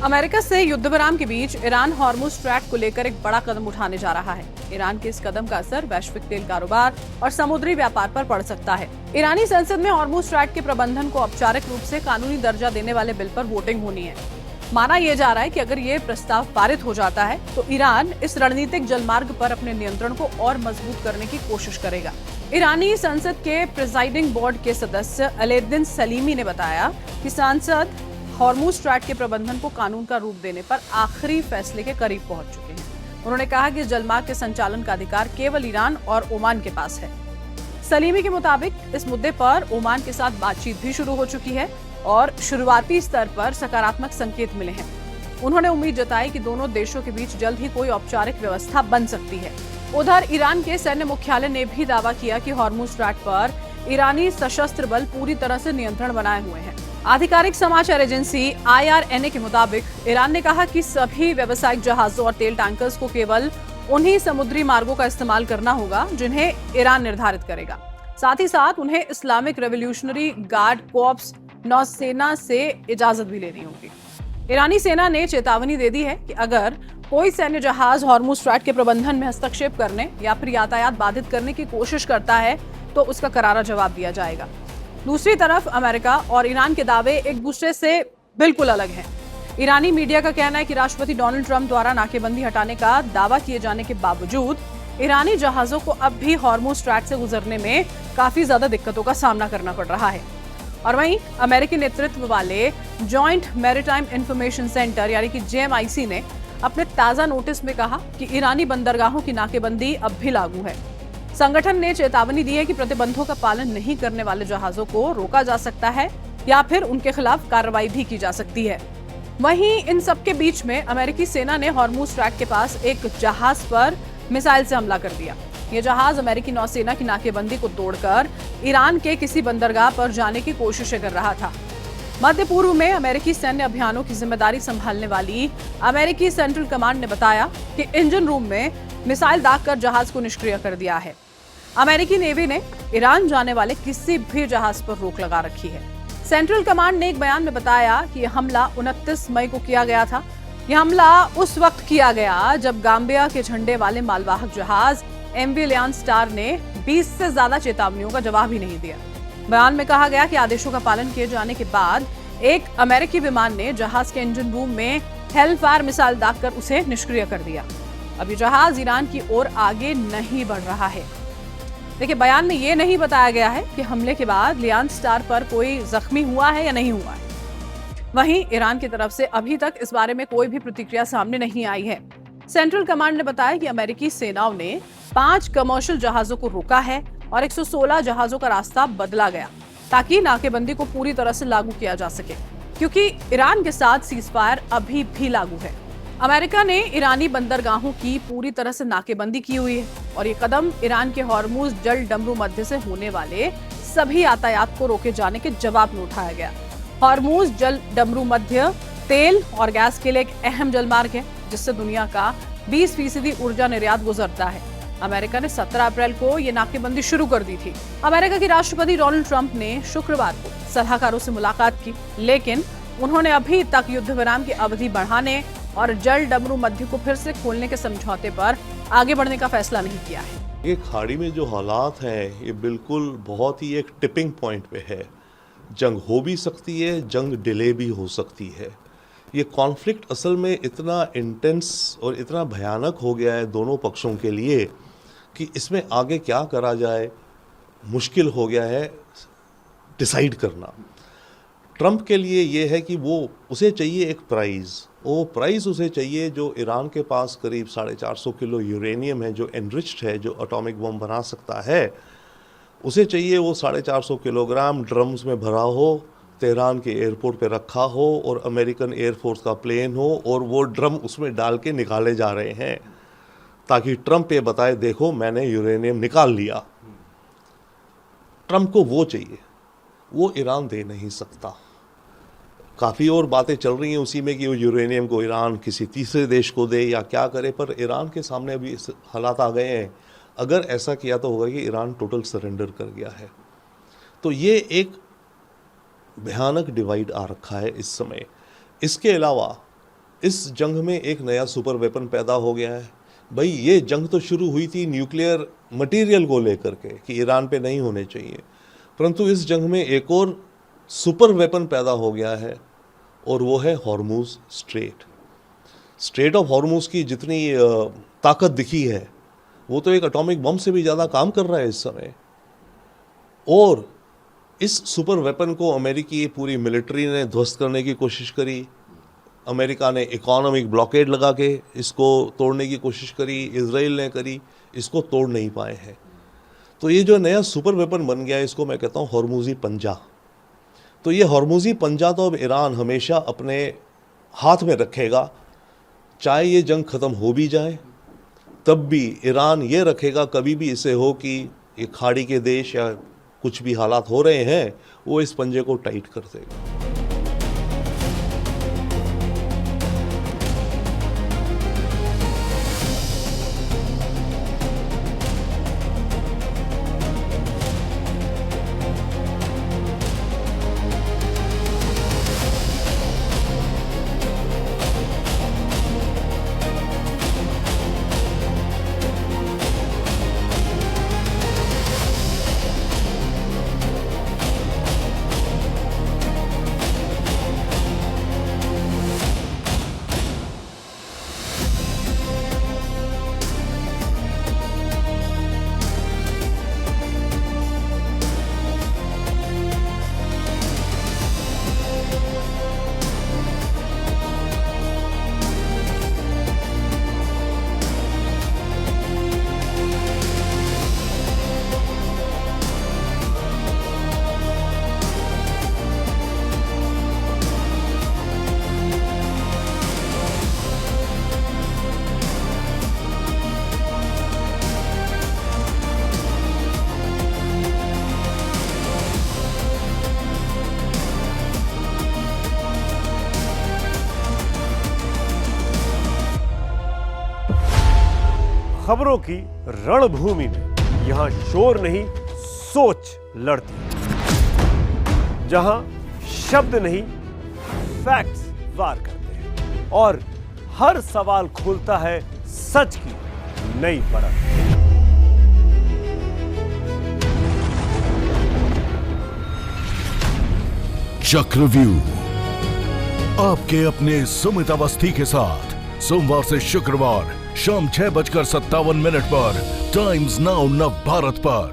America से युद्ध विराम के बीच ईरान हॉर्मुज स्ट्रैट को लेकर एक बड़ा कदम उठाने जा रहा है। ईरान के इस कदम का असर वैश्विक तेल कारोबार और समुद्री व्यापार पर पड़ सकता है। ईरानी संसद में हॉर्मुज स्ट्रैट के प्रबंधन को औपचारिक रूप से कानूनी दर्जा देने वाले बिल पर वोटिंग होनी है। माना यह जा रहा है कि अगर ये प्रस्ताव पारित हो जाता है तो ईरान इस रणनीतिक जलमार्ग पर अपने नियंत्रण को और मजबूत करने की कोशिश करेगा। ईरानी संसद के प्रिजाइडिंग बोर्ड के सदस्य अलेद्दीन सलीमी ने बताया कि संसद हॉर्मुज स्ट्रैट के प्रबंधन को कानून का रूप देने पर आखिरी फैसले के करीब पहुंच चुके हैं। उन्होंने कहा कि जलमार्ग के संचालन का अधिकार केवल ईरान और ओमान के पास है। सलीमी के मुताबिक इस मुद्दे पर ओमान के साथ बातचीत भी शुरू हो चुकी है और शुरुआती स्तर पर सकारात्मक संकेत मिले हैं। उन्होंने उम्मीद जताई कि दोनों देशों के बीच जल्द ही कोई औपचारिक व्यवस्था बन सकती है। उधर ईरान के सैन्य मुख्यालय ने भी दावा किया कि हॉर्मुज स्ट्रैट पर ईरानी सशस्त्र बल पूरी तरह से नियंत्रण बनाए हुए हैं। आधिकारिक समाचार एजेंसी IRNA के मुताबिक ईरान ने कहा कि सभी व्यावसायिक जहाजों और तेल टैंकर्स को केवल उन्हीं समुद्री मार्गों का इस्तेमाल करना होगा जिन्हें ईरान निर्धारित करेगा। साथ ही साथ उन्हें इस्लामिक रेवोल्यूशनरी गार्ड कोर्प्स नौसेना से इजाजत भी लेनी होगी। ईरानी सेना ने चेतावनी दे दी है कि अगर कोई सैन्य जहाज हॉर्मुज स्ट्रैट के प्रबंधन में हस्तक्षेप करने या फिर यातायात बाधित करने की कोशिश करता है तो उसका करारा जवाब दिया जाएगा। दूसरी तरफ अमेरिका और ईरान के दावे एक दूसरे से बिल्कुल अलग हैं। ईरानी मीडिया का कहना है कि राष्ट्रपति डोनाल्ड ट्रंप द्वारा नाकेबंदी हटाने का दावा किए जाने के बावजूद ईरानी जहाजों को अब भी हॉर्मुज स्ट्रैट से गुजरने में काफी ज्यादा दिक्कतों का सामना करना पड़ रहा है। और वहीं अमेरिकी नेतृत्व वाले जॉइंट मैरीटाइम इंफॉर्मेशन सेंटर यानी कि JMIC ने अपने ताजा नोटिस में कहा कि ईरानी बंदरगाहों की नाकेबंदी अब भी लागू है। संगठन ने चेतावनी दी है कि प्रतिबंधों का पालन नहीं करने वाले जहाजों को रोका जा सकता है या फिर उनके खिलाफ कार्रवाई भी की जा सकती है। वहीं इन सबके बीच में अमेरिकी सेना ने हॉर्मुज स्ट्रैट के पास एक जहाज पर मिसाइल से हमला कर दिया। ये जहाज अमेरिकी नौसेना की नाकेबंदी को तोड़कर ईरान के किसी बंदरगाह पर जाने की कोशिशें कर रहा था। मध्य पूर्व में अमेरिकी सैन्य अभियानों की जिम्मेदारी संभालने वाली अमेरिकी सेंट्रल कमांड ने बताया कि इंजन रूम में मिसाइल दागकर जहाज को निष्क्रिय कर दिया है। अमेरिकी नेवी ने ईरान जाने वाले किसी भी जहाज पर रोक लगा रखी है। सेंट्रल कमांड ने एक बयान में बताया कि यह हमला 29 मई को किया गया था। यह हमला उस वक्त किया गया जब गाम्बिया के झंडे वाले मालवाहक जहाज MV लियान स्टार ने 20 से ज्यादा चेतावनियों का जवाब ही नहीं दिया। बयान में कहा गया कि आदेशों का पालन किए जाने के बाद एक अमेरिकी विमान ने जहाज के इंजन रूम में हेलफायर मिसाइल दागकर उसे निष्क्रिय कर दिया। अब ये जहाज ईरान की ओर आगे नहीं बढ़ रहा है। देखिए, बयान में ये नहीं बताया गया है कि हमले के बाद लियान स्टार पर कोई जख्मी हुआ है या नहीं हुआ है। वहीं ईरान की तरफ से अभी तक इस बारे में कोई भी प्रतिक्रिया सामने नहीं आई है। सेंट्रल कमांड ने बताया कि अमेरिकी सेनाओं ने 5 कमर्शियल जहाजों को रोका है और 116 जहाजों का रास्ता बदला गया ताकि नाकेबंदी को पूरी तरह से लागू किया जा सके, क्योंकि ईरान के साथ सीजफायर अभी भी लागू है। अमेरिका ने ईरानी बंदरगाहों की पूरी तरह से नाकेबंदी की हुई है और ये कदम ईरान के हॉर्मुज जल डमरू मध्य से होने वाले सभी यातायात को रोके जाने के जवाब में उठाया गया। हॉर्मुज जल डमरू मध्य तेल और गैस के लिए एक अहम जलमार्ग है जिससे दुनिया का 20% ऊर्जा निर्यात गुजरता है। अमेरिका ने 17 अप्रैल को ये नाकेबंदी शुरू कर दी थी। अमेरिका के राष्ट्रपति डोनाल्ड ट्रंप ने शुक्रवार को सलाहकारों से मुलाकात की, लेकिन उन्होंने अभी तक युद्ध विराम की अवधि बढ़ाने और जल डमरू मध्य को फिर से खोलने के समझौते पर आगे बढ़ने का फैसला नहीं किया है। ये खाड़ी में जो हालात हैं ये बिल्कुल बहुत ही एक टिपिंग पॉइंट पे है। जंग हो भी सकती है, जंग डिले भी हो सकती है। ये कॉन्फ्लिक्ट असल में इतना इंटेंस और इतना भयानक हो गया है दोनों पक्षों के लिए कि इसमें आगे क्या करा जाए मुश्किल हो गया है डिसाइड करना। ट्रंप के लिए ये है कि उसे चाहिए एक प्राइज़, वो प्राइज़ उसे चाहिए जो ईरान के पास करीब 450 किलो यूरेनियम है, जो एनरिच्ड है, जो एटॉमिक बम बना सकता है। उसे चाहिए वो 450 किलोग्राम ड्रम्स में भरा हो, तेहरान के एयरपोर्ट पे रखा हो और अमेरिकन एयरफोर्स का प्लेन हो और वो ड्रम उसमें डाल के निकाले जा रहे हैं ताकि ट्रंप ये बताए देखो मैंने यूरेनियम निकाल लिया। ट्रंप को वो चाहिए, वो ईरान दे नहीं सकता। काफ़ी और बातें चल रही हैं उसी में कि वो यूरेनियम को ईरान किसी तीसरे देश को दे या क्या करे, पर ईरान के सामने अभी हालात आ गए हैं। अगर ऐसा किया तो होगा कि ईरान टोटल सरेंडर कर गया है। तो ये एक भयानक डिवाइड आ रखा है इस समय। इसके अलावा इस जंग में एक नया सुपर वेपन पैदा हो गया है। भाई ये जंग तो शुरू हुई थी न्यूक्लियर मटेरियल को लेकर के कि ईरान पे नहीं होने चाहिए, परंतु इस जंग में एक और सुपर वेपन पैदा हो गया है और वो है Hormuz strait. Straight of Hormuz की जितनी ताकत दिखी है वो तो एक एटॉमिक बम से भी ज़्यादा काम कर रहा है इस समय। और इस सुपर वेपन को अमेरिकी पूरी मिलिट्री ने ध्वस्त करने की कोशिश करी। अमेरिका ने इकोनॉमिक ब्लॉकेड लगा के इसको तोड़ने की कोशिश करी, इजराइल ने करी, इसको तोड़ नहीं पाए हैं। तो ये जो नया सुपर वेपन बन गया है इसको मैं कहता हूँ हॉर्मुजी पंजा। तो ये हॉर्मुजी पंजा तो अब ईरान हमेशा अपने हाथ में रखेगा, चाहे ये जंग ख़त्म हो भी जाए तब भी ईरान ये रखेगा कभी भी इसे हो कि ये खाड़ी के देश या कुछ भी हालात हो रहे हैं वो इस पंजे को टाइट कर देगा। खबरों की रणभूमि में यहां शोर नहीं सोच लड़ती है, जहां शब्द नहीं फैक्ट्स वार करते हैं और हर सवाल खोलता है सच की नई परत। चक्रव्यूह आपके अपने सुमित अवस्थी के साथ सोमवार से शुक्रवार शाम 6:57 पर टाइम्स नाउ नव भारत पर।